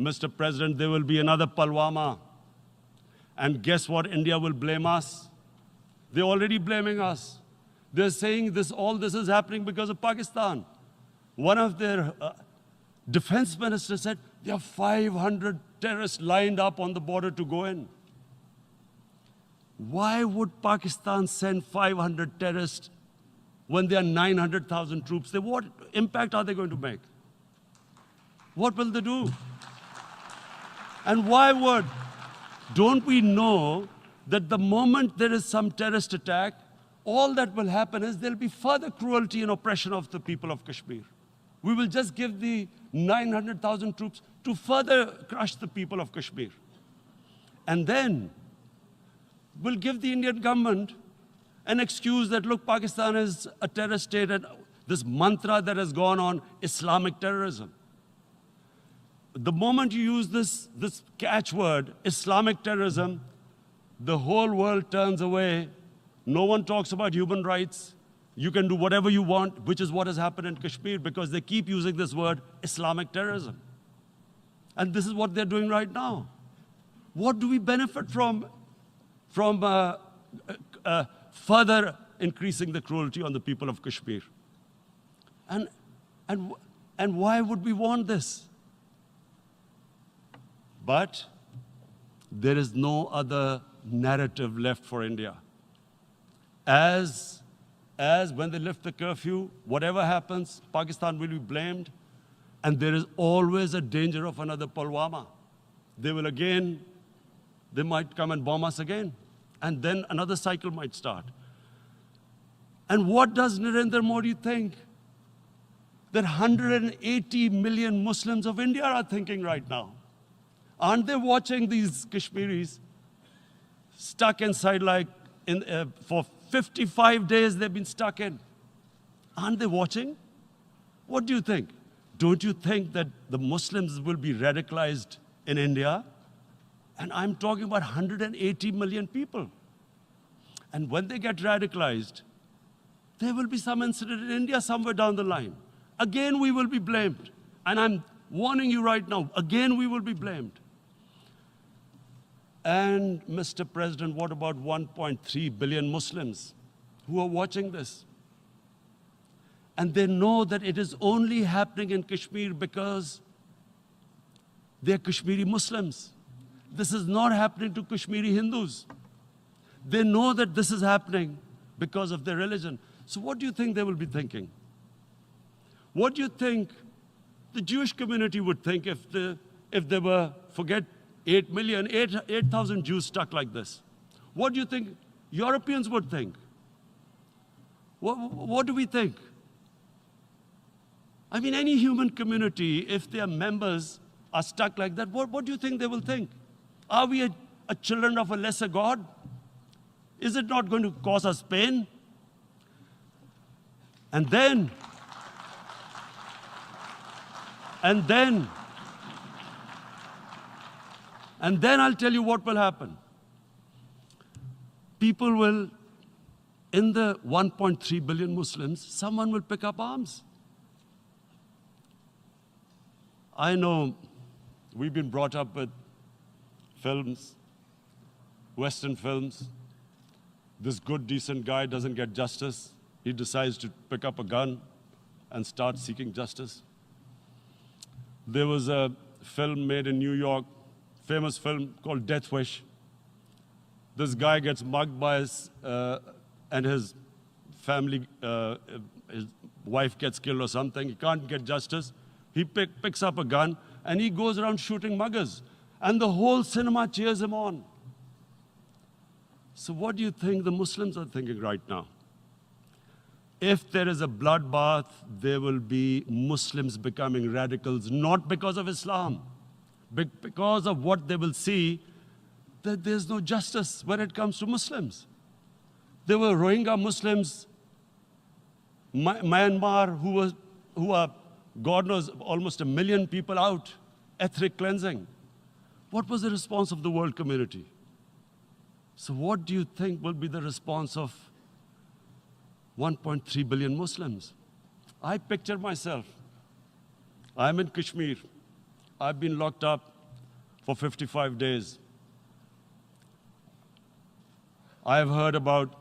Mr. President, there will be another Pulwama. And guess what? India will blame us. They're already blaming us. They're saying all this is happening because of Pakistan. One of their defense ministers said, there are 500 terrorists lined up on the border to go in. Why would Pakistan send 500 terrorists when there are 900,000 troops? What impact are they going to make? What will they do? And why would? Don't we know that the moment there is some terrorist attack, all that will happen is there'll be further cruelty and oppression of the people of Kashmir. We will just give the 900,000 troops to further crush the people of Kashmir. And then we'll give the Indian government an excuse that, look, Pakistan is a terrorist state, and this mantra that has gone on, Islamic terrorism. The moment you use this catchword, Islamic terrorism, the whole world turns away. No one talks about human rights. You can do whatever you want, which is what has happened in Kashmir, because they keep using this word, Islamic terrorism. And this is what they're doing right now. What do we benefit from further increasing the cruelty on the people of Kashmir? And why would we want this? But there is no other narrative left for India. As when they lift the curfew, whatever happens, Pakistan will be blamed, and there is always a danger of another Pulwama. They might come and bomb us again, and then another cycle might start. And what does Narendra Modi think that 180 million Muslims of India are thinking right now? Aren't they watching these Kashmiris stuck inside for 55 days they've been stuck in? Aren't they watching? What do you think? Don't you think that the Muslims will be radicalized in India? And I'm talking about 180 million people. And when they get radicalized, there will be some incident in India somewhere down the line. Again, we will be blamed. And I'm warning you right now, again, we will be blamed. And Mr. President, what about 1.3 billion Muslims who are watching this? And they know that it is only happening in Kashmir because they're Kashmiri Muslims. This is not happening to Kashmiri Hindus. They know that this is happening because of their religion. So what do you think they will be thinking? What do you think the Jewish community would think if they were, forget 8,000 Jews stuck like this? What do you think Europeans would think? What do we think? I mean, any human community, if their members are stuck like that, what do you think they will think? Are we a children of a lesser God? Is it not going to cause us pain? And then I'll tell you what will happen. People will, in the 1.3 billion Muslims, someone will pick up arms. I know we've been brought up with films, Western films. This good, decent guy doesn't get justice. He decides to pick up a gun and start seeking justice. There was a film made in New York, famous film called Death Wish. This guy gets mugged by and his family, his wife gets killed or something. He can't get justice. He picks up a gun and he goes around shooting muggers. And the whole cinema cheers him on. So what do you think the Muslims are thinking right now? If there is a bloodbath, there will be Muslims becoming radicals, not because of Islam, but because of what they will see, that there's no justice when it comes to Muslims. There were Rohingya Muslims, Myanmar, who are, God knows, almost 1 million people out, ethnic cleansing. What was the response of the world community? So what do you think will be the response of 1.3 billion Muslims? I picture myself. I'm in Kashmir. I've been locked up for 55 days. I have heard about,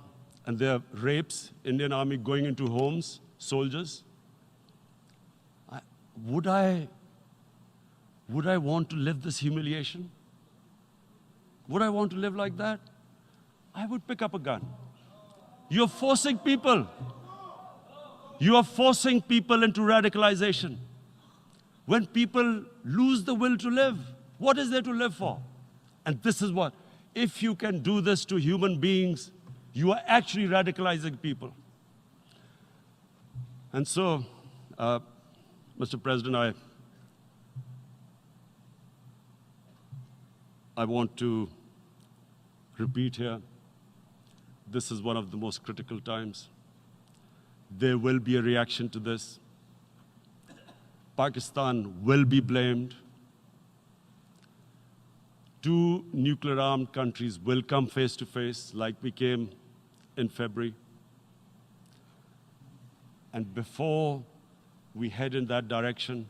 and there are rapes, Indian Army going into homes, soldiers. Would I want to live this humiliation? Would I want to live like that? I would pick up a gun. You're forcing people. You are forcing people into radicalization. When people lose the will to live, what is there to live for? And this is what, if you can do this to human beings, you are actually radicalizing people. And so, Mr. President, I want to repeat here, this is one of the most critical times. There will be a reaction to this. Pakistan will be blamed. Two nuclear-armed countries will come face to face like we came in February. And before we head in that direction,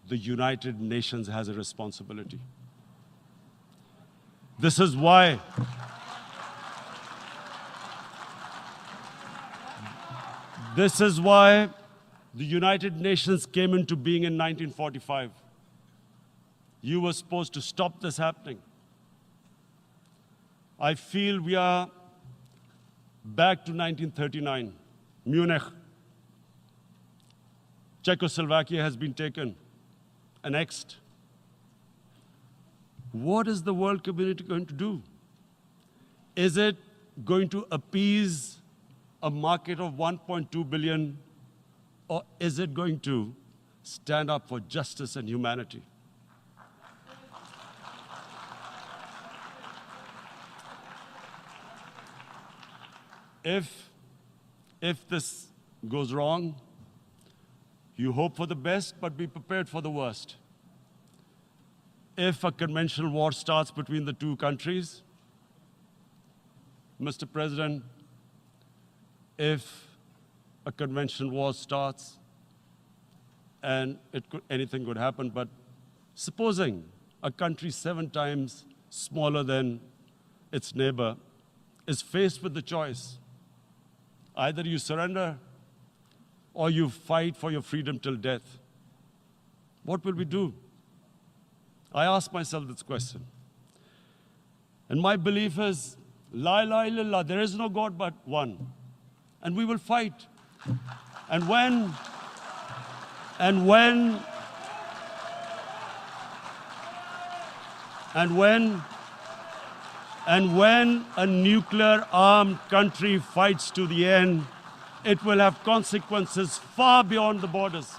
the United Nations has a responsibility. This is why the United Nations came into being in 1945. You were supposed to stop this happening. I feel we are back to 1939, Munich. Czechoslovakia has been taken, annexed. What is the world community going to do? Is it going to appease a market of 1.2 billion, or is it going to stand up for justice and humanity? If this goes wrong, you hope for the best, but be prepared for the worst. If a conventional war starts between the two countries, Mr. President, if a conventional war starts, and anything could happen, but supposing a country 7 times smaller than its neighbor is faced with the choice, either you surrender or you fight for your freedom till death, what will we do? I ask myself this question. And my belief is, La ilaha illallah, there is no God but one. And we will fight. And when a nuclear-armed country fights to the end, it will have consequences far beyond the borders.